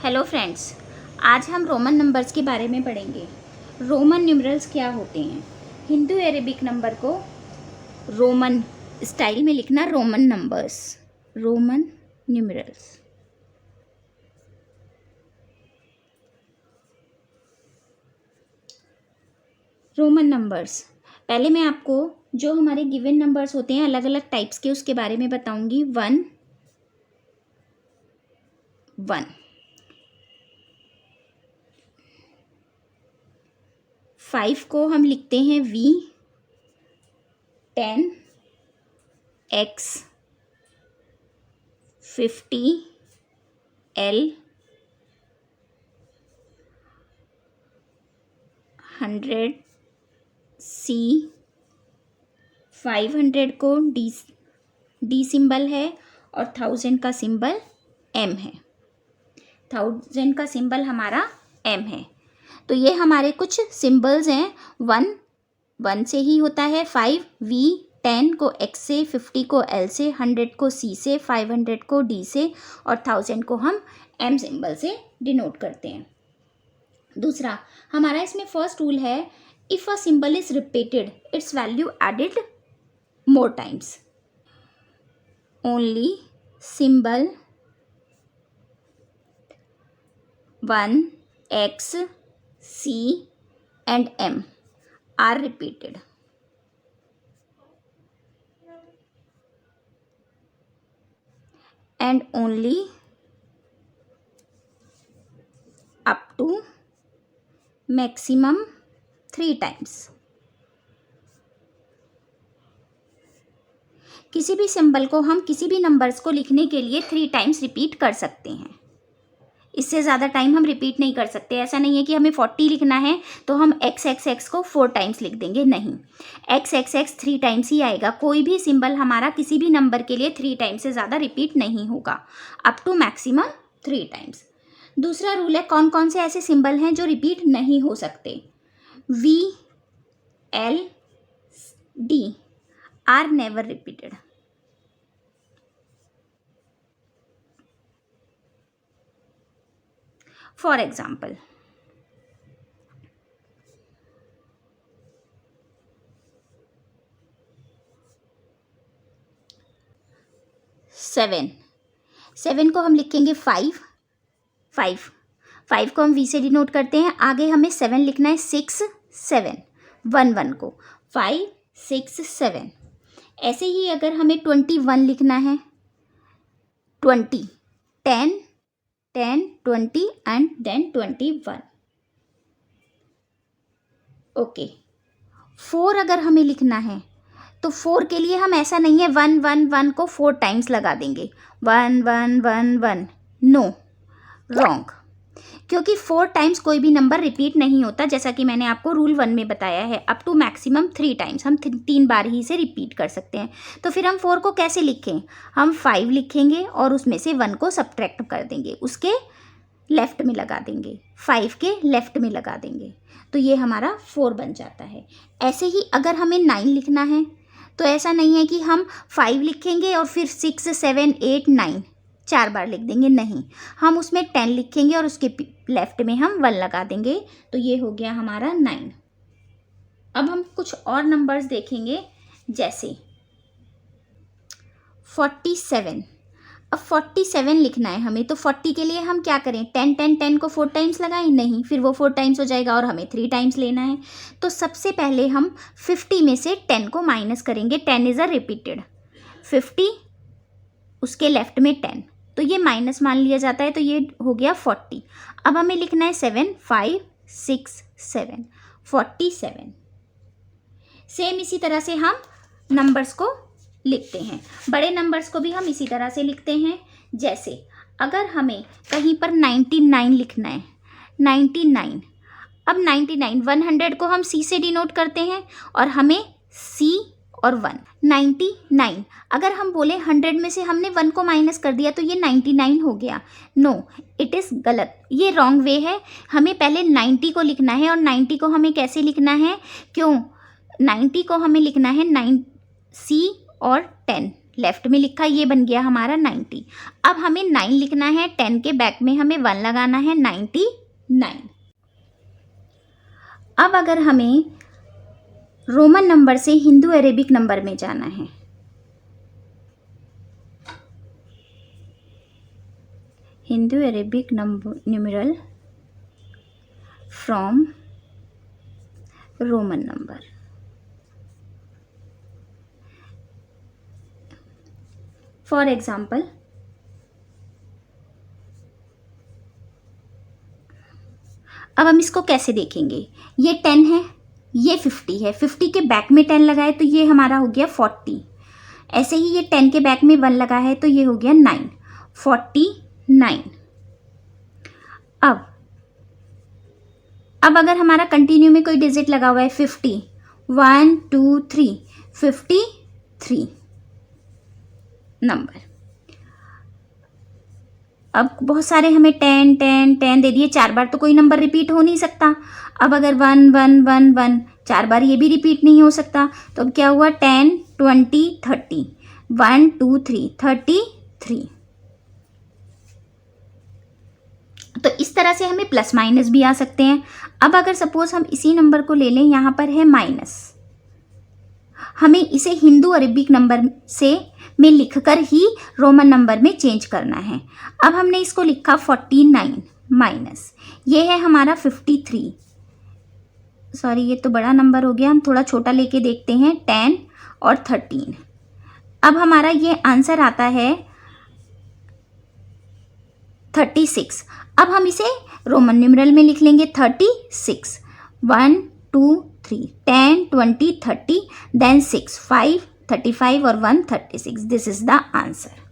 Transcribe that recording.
Hello friends, आज हम Roman numbers के बारे में पढ़ेंगे। रोमन न्यूमरल्स क्या होते हैं? हिंदू अरेबिक नंबर को रोमन स्टाइल में लिखना, Roman numbers, Roman numerals. Roman numbers, पहले मैं आपको जो हमारे गिवन नंबर्स होते हैं अलग अलग टाइप्स के, उसके बारे में बताऊंगी। 1 1 5 को हम लिखते हैं V, 10 X, 50 L, 100 C, 500 को D सिंबल है और 1000 का सिंबल M है। 1000 का सिंबल हमारा M है। तो ये हमारे कुछ सिंबल्स हैं। 1 से ही होता है, 5 V, 10 को X से, 50 को L से, 100 को C से, 500 को D से और 1000 को हम M सिंबल से डिनोट करते हैं। दूसरा हमारा इसमें फर्स्ट रूल है, if a symbol is repeated it's value added more times. Only symbol 1, X, C and M are repeated. And only up to maximum 3 times. किसी भी सिंबल को हम किसी भी नंबर्स को लिखने के लिए 3 टाइम्स रिपीट कर सकते हैं। इससे ज़्यादा टाइम हम रिपीट नहीं कर सकते। ऐसा नहीं है कि हमें 40 लिखना है तो हम x को 4 टाइम्स लिख देंगे, नहीं, x 3 टाइम्स ही आएगा। कोई भी सिंबल हमारा किसी भी नंबर के लिए 3 टाइम्स से ज़्यादा रिपीट नहीं होगा, अप टू मैक्सिमम 3 टाइम्स। दूसरा रूल है, कौन कौन से ऐसे सिंबल हैं जो रिपीट नहीं हो सकते? V, L, D are never repeated. For example, 7 को हम लिखेंगे 5 को हम V से डिनोट करते हैं। आगे हमें 7 लिखना है, 6 7 1 को 5 6 7। ऐसे ही अगर हमें 21 लिखना है, 20 10 10 20 एंड देन 21। ओके, 4 अगर हमें लिखना है तो 4 के लिए हम ऐसा नहीं है 1 1 1 को 4 टाइम्स लगा देंगे, 1 1 1 1, नो, रॉन्ग, क्योंकि 4 टाइम्स कोई भी नंबर रिपीट नहीं होता, जैसा कि मैंने आपको रूल 1 में बताया है। अप टू मैक्सिमम 3 टाइम्स, हम 3 बार ही से रिपीट कर सकते हैं। तो फिर हम 4 को कैसे लिखें? हम 5 लिखेंगे और उसमें से 1 को सब्ट्रैक्ट कर देंगे, उसके लेफ्ट में लगा देंगे, 5 के लेफ्ट में लगा देंगे, तो ये हमारा 4 बन जाता है। ऐसे ही अगर हमें 9 लिखना है तो ऐसा नहीं है कि हम 5 लिखेंगे और फिर 6 7 8 9 4 बार लिख देंगे, नहीं, हम उसमें 10 लिखेंगे और उसके लेफ्ट में हम 1 लगा देंगे, तो ये हो गया हमारा 9। अब हम कुछ और नंबर्स देखेंगे, जैसे 47। अब 47 लिखना है हमें, तो 40 के लिए हम क्या करें? 10 10 10 को 4 टाइम्स लगाएं, नहीं, फिर वो 4 टाइम्स हो जाएगा और हमें 3 टाइम्स लेना है। तो सबसे पहले हम 50 में से 10 को माइनस करेंगे, 10 इज़ अ रिपीटेड, 50 उसके लेफ्ट में 10, तो ये माइनस मान लिया जाता है, तो ये हो गया 40। अब हमें लिखना है 7 5 6 7 47। सेम इसी तरह से हम नंबर्स को लिखते हैं, बड़े नंबर्स को भी हम इसी तरह से लिखते हैं। जैसे अगर हमें कहीं पर 99 लिखना है, 99, अब 99 100 को हम C से डिनोट करते हैं और हमें C और 1 99। अगर हम बोले 100 में से हमने 1 को माइनस कर दिया तो ये 99 हो गया, नो, इट इज़ गलत, ये रॉन्ग वे है। हमें पहले 90 को लिखना है, और 90 को हमें कैसे लिखना है? क्यों? 90 को हमें लिखना है 9 C और 10, लेफ्ट में लिखा, ये बन गया हमारा 90। अब हमें 9 लिखना है, 10 के बैक में हमें 1 लगाना है, 99। अब अगर हमें रोमन नंबर से हिंदू अरेबिक नंबर में जाना है, Hindu Arabic numeral from Roman number, for example अब हम इसको कैसे देखेंगे, ये 10 है, ये 50 है, 50 के बैक में 10 लगाए तो ये हमारा हो गया 40। ऐसे ही ये 10 के बैक में 1 लगा है तो ये हो गया 9, 49। अब अगर हमारा कंटिन्यू में कोई डिजिट लगा हुआ है 50, 1 2 3, 53 नंबर। अब बहुत सारे हमें 10 10 10 दे दिए, 4 बार तो कोई नंबर रिपीट हो नहीं सकता। अब अगर 1 1 1 1 4 बार ये भी रिपीट नहीं हो सकता, तो अब क्या हुआ 10 20 30, 1 2 3 33। तो इस तरह से हमें प्लस माइनस भी आ सकते हैं। अब अगर सपोज हम इसी नंबर को ले लें, यहाँ पर है माइनस, हमें इसे हिंदू अरेबिक नंबर से में लिखकर ही रोमन नंबर में चेंज करना है। अब हमने इसको लिखा 49 माइनस, ये है हमारा 53। सॉरी ये तो बड़ा नंबर हो गया, हम थोड़ा छोटा लेके देखते हैं, 10 और 13। अब हमारा ये आंसर आता है 36। अब हम इसे रोमन न्यूमेरल में लिख लेंगे 36, 1 2 3, 10 20 30, देन 6 5 35 और 1 36। This is the answer.